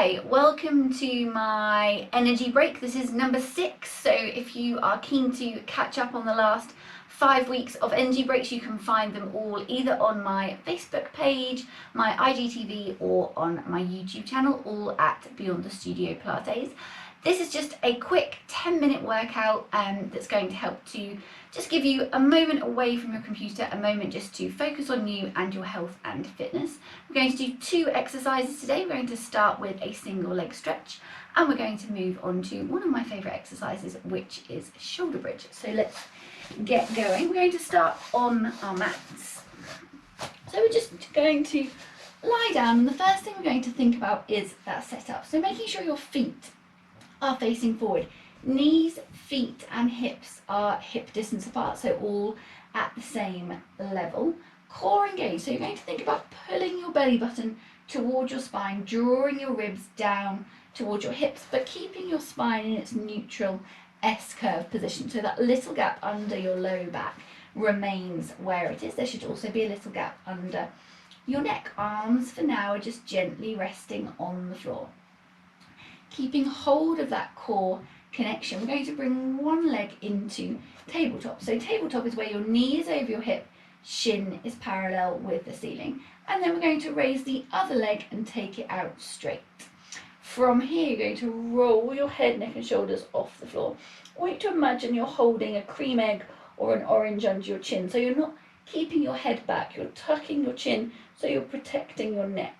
Hi, welcome to my energy break. This is number 6, so if you are keen to catch up on the last 5 weeks of energy breaks, you can find them all either on my Facebook page, my IGTV, or on my YouTube channel, all at Beyond the Studio Pilates. This is just a quick 10-minute workout that's going to help to just give you a moment away from your computer, a moment just to focus on you and your health and fitness. We're going to do 2 exercises today. We're going to start with a single leg stretch, and we're going to move on to one of my favourite exercises, which is shoulder bridge. So let's get going. We're going to start on our mats. So we're just going to lie down, and the first thing we're going to think about is that setup. So making sure your feet are facing forward. Knees, feet and hips are hip distance apart, so all at the same level. Core engaged, so you're going to think about pulling your belly button towards your spine, drawing your ribs down towards your hips, but keeping your spine in its neutral S-curve position. So that little gap under your low back remains where it is. There should also be a little gap under your neck. Arms for now are just gently resting on the floor. Keeping hold of that core connection, we're going to bring one leg into tabletop. So tabletop is where your knee is over your hip, shin is parallel with the ceiling, and then we're going to raise the other leg and take it out straight. From here, you're going to roll your head, neck and shoulders off the floor. I want you to imagine you're holding a cream egg or an orange under your chin, so you're not keeping your head back, you're tucking your chin so you're protecting your neck.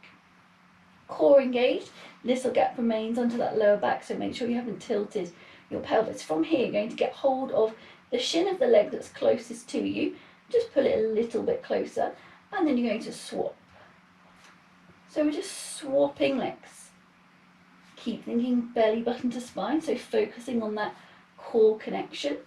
Core engaged, little gap remains under that lower back, so make sure you haven't tilted your pelvis. From here, you're going to get hold of the shin of the leg that's closest to you, just pull it a little bit closer, and then you're going to swap. So we're just swapping legs. Keep thinking belly button to spine, so focusing on that core connection.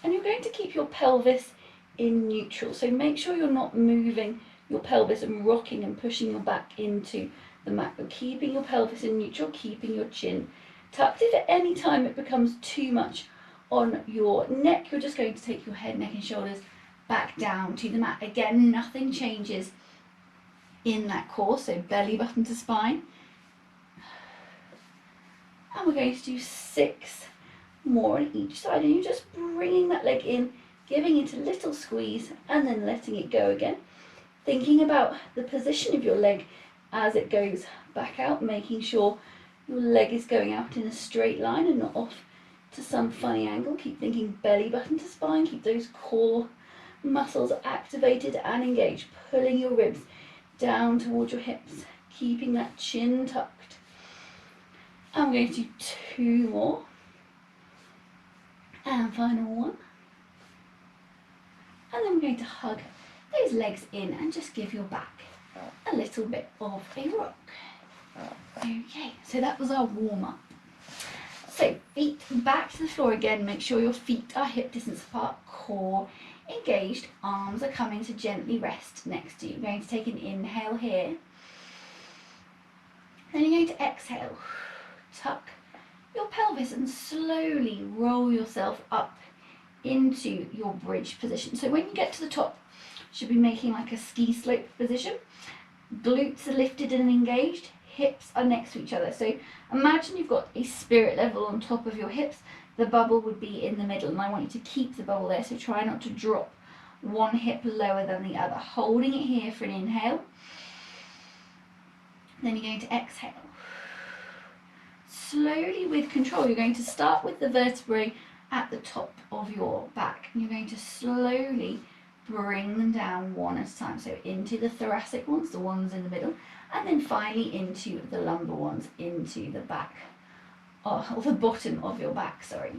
And you're going to keep your pelvis in neutral, so make sure you're not moving your pelvis and rocking and pushing your back into the mat. You're keeping your pelvis in neutral, keeping your chin tucked. If at any time it becomes too much on your neck, you're just going to take your head, neck and shoulders back down to the mat. Again, nothing changes in that core, so belly button to spine. And we're going to do 6 more on each side, and you're just bringing that leg in, giving it a little squeeze and then letting it go again. Thinking about the position of your leg as it goes back out, making sure your leg is going out in a straight line and not off to some funny angle. Keep thinking belly button to spine, keep those core muscles activated and engaged, pulling your ribs down towards your hips, keeping that chin tucked. And we're going to do 2 more. And final one. And then we're going to hug those legs in and just give your back a little bit of a rock. Okay, so that was our warm-up. So feet back to the floor again. Make sure your feet are hip distance apart, core engaged, arms are coming to gently rest next to you. You're going to take an inhale here. Then you're going to exhale. Tuck your pelvis and slowly roll yourself up into your bridge position. So when you get to the top, should be making like a ski slope position. Glutes are lifted and engaged, hips are next to each other. So imagine you've got a spirit level on top of your hips, the bubble would be in the middle, and I want you to keep the bubble there, so try not to drop one hip lower than the other. Holding it here for an inhale. Then you're going to exhale. Slowly with control, you're going to start with the vertebrae at the top of your back, and you're going to slowly bring them down one at a time. So into the thoracic ones, the ones in the middle, and then finally into the lumbar ones, into the back, or the bottom of your back, sorry.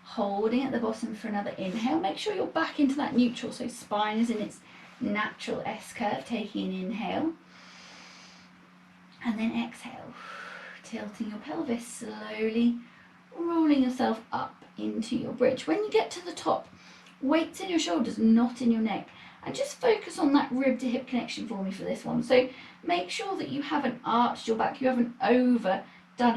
Holding at the bottom for another inhale. Make sure you're back into that neutral, so spine is in its natural S-curve. Taking an inhale. And then exhale. Tilting your pelvis, slowly rolling yourself up into your bridge. When you get to the top, weights in your shoulders, not in your neck, and just focus on that rib to hip connection for me for this one. So make sure that you haven't arched your back, you haven't overdone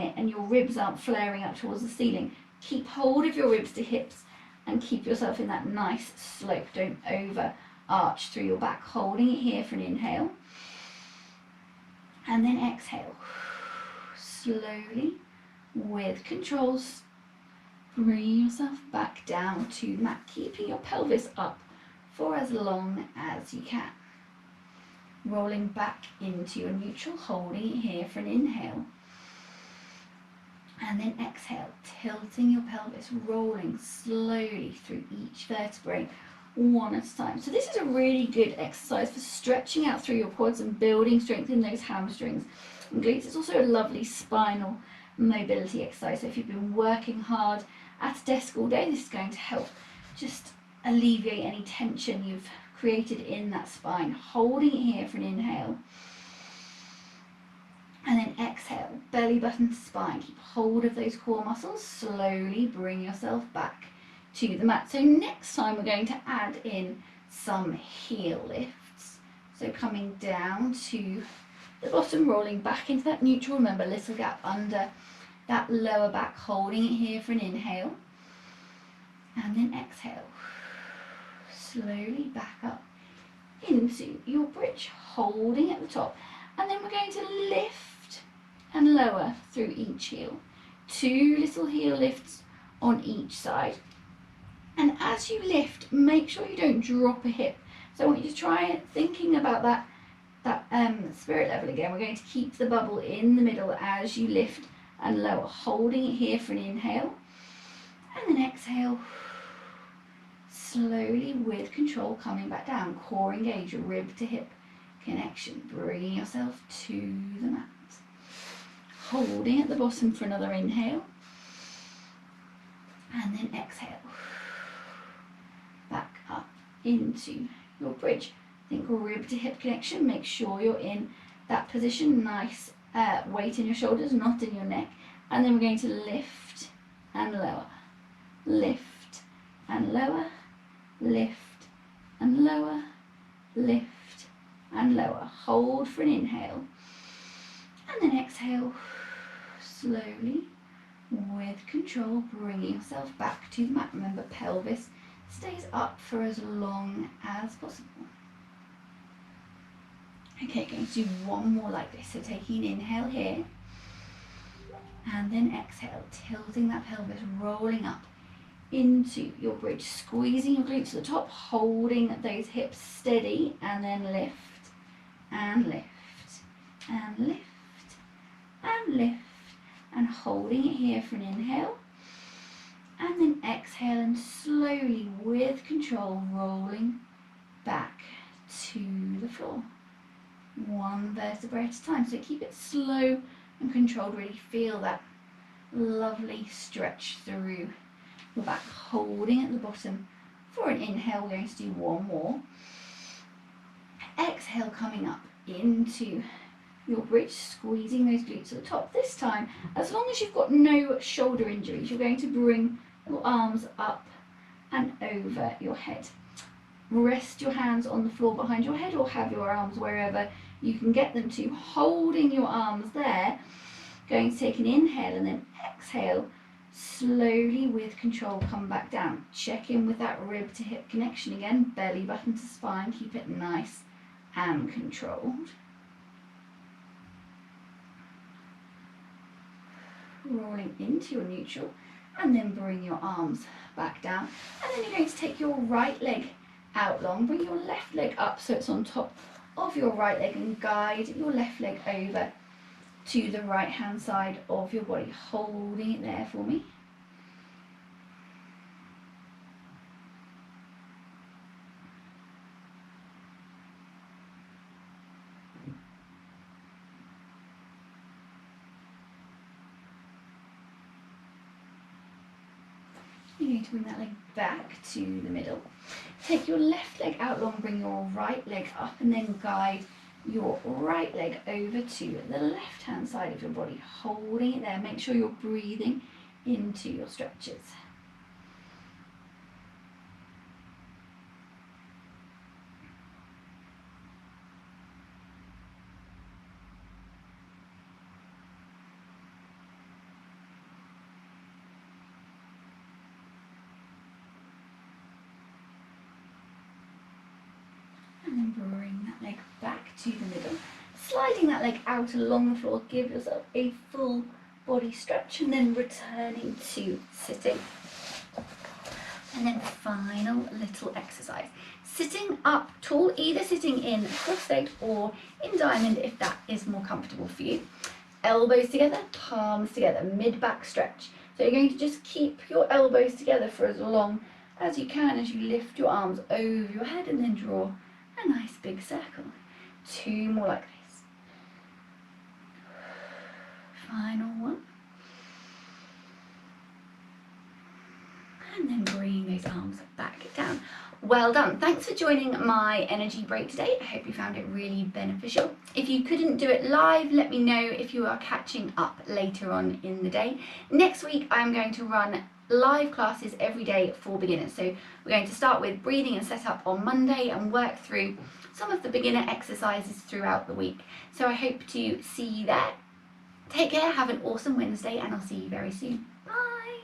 it, and your ribs aren't flaring up towards the ceiling. Keep hold of your ribs to hips and keep yourself in that nice slope. Don't over arch through your back. Holding it here for an inhale. And then exhale. Slowly, with control, bring yourself back down to the mat, keeping your pelvis up for as long as you can. Rolling back into your neutral, holding it here for an inhale. And then exhale, tilting your pelvis, rolling slowly through each vertebrae, one at a time. So this is a really good exercise for stretching out through your quads and building strength in those hamstrings and glutes. It's also a lovely spinal mobility exercise. So if you've been working hard at a desk all day, this is going to help just alleviate any tension you've created in that spine. Holding it here for an inhale. And then exhale, belly button to spine. Keep hold of those core muscles. Slowly bring yourself back to the mat. So next time we're going to add in some heel lifts. So coming down to the bottom, rolling back into that neutral. Remember, little gap under that lower back. Holding it here for an inhale. And then exhale. Slowly back up into your bridge. Holding at the top. And then we're going to lift and lower through each heel. 2 little heel lifts on each side. And as you lift, make sure you don't drop a hip. So I want you to try thinking about that spirit level again. We're going to keep the bubble in the middle as you lift and lower. Holding it here for an inhale. And then exhale. Slowly, with control, coming back down. Core engage, rib to hip connection, bringing yourself to the mat. Holding at the bottom for another inhale. And then exhale. Back up into your bridge. Think rib to hip connection. Make sure you're in that position. Nice weight in your shoulders, not in your neck. And then we're going to lift and lower. Lift and lower. Lift and lower. Lift and lower. Hold for an inhale. And then exhale. Slowly, with control, bringing yourself back to the mat. Remember, pelvis stays up for as long as possible. Okay, going to do one more like this. So taking an inhale here. And then exhale, tilting that pelvis, rolling up into your bridge, squeezing your glutes to the top, holding those hips steady, and then lift and lift and lift and lift, and holding it here for an inhale, and then exhale and slowly, with control, rolling back to the floor, one vertebra at a time. So keep it slow and controlled. Really feel that lovely stretch through your back. Holding at the bottom for an inhale. We're going to do one more. Exhale, coming up into your bridge, squeezing those glutes to the top. This time, as long as you've got no shoulder injuries, you're going to bring your arms up and over your head. Rest your hands on the floor behind your head, or have your arms wherever you can get them to, holding your arms there. Going to take an inhale and then exhale. Slowly, with control, come back down. Check in with that rib to hip connection again, belly button to spine. Keep it nice and controlled. Rolling into your neutral, and then bring your arms back down. And then you're going to take your right leg out long, bring your left leg up so it's on top of your right leg, and guide your left leg over to the right hand side of your body, holding it there for me. You're going to bring that leg back to the middle. Take your left leg out long, bring your right leg up, and then guide your right leg over to the left hand side of your body, holding it there. Make sure you're breathing into your stretches. And then bring that leg back to the middle. sliding that leg out along the floor, give yourself a full body stretch, and then returning to sitting. And then final little exercise. Sitting up tall, either sitting in cross-legged or in diamond if that is more comfortable for you. Elbows together, palms together, mid-back stretch. So you're going to just keep your elbows together for as long as you can as you lift your arms over your head and then draw a nice big circle. 2 more like this. Final one. And then bring those arms back down. Well done. Thanks for joining my energy break today. I hope you found it really beneficial. If you couldn't do it live, let me know if you are catching up later on in the day. Next week, I'm going to run live classes every day for beginners. So we're going to start with breathing and set up on Monday and work through some of the beginner exercises throughout the week. So I hope to see you there. Take care, have an awesome Wednesday, and I'll see you very soon. Bye!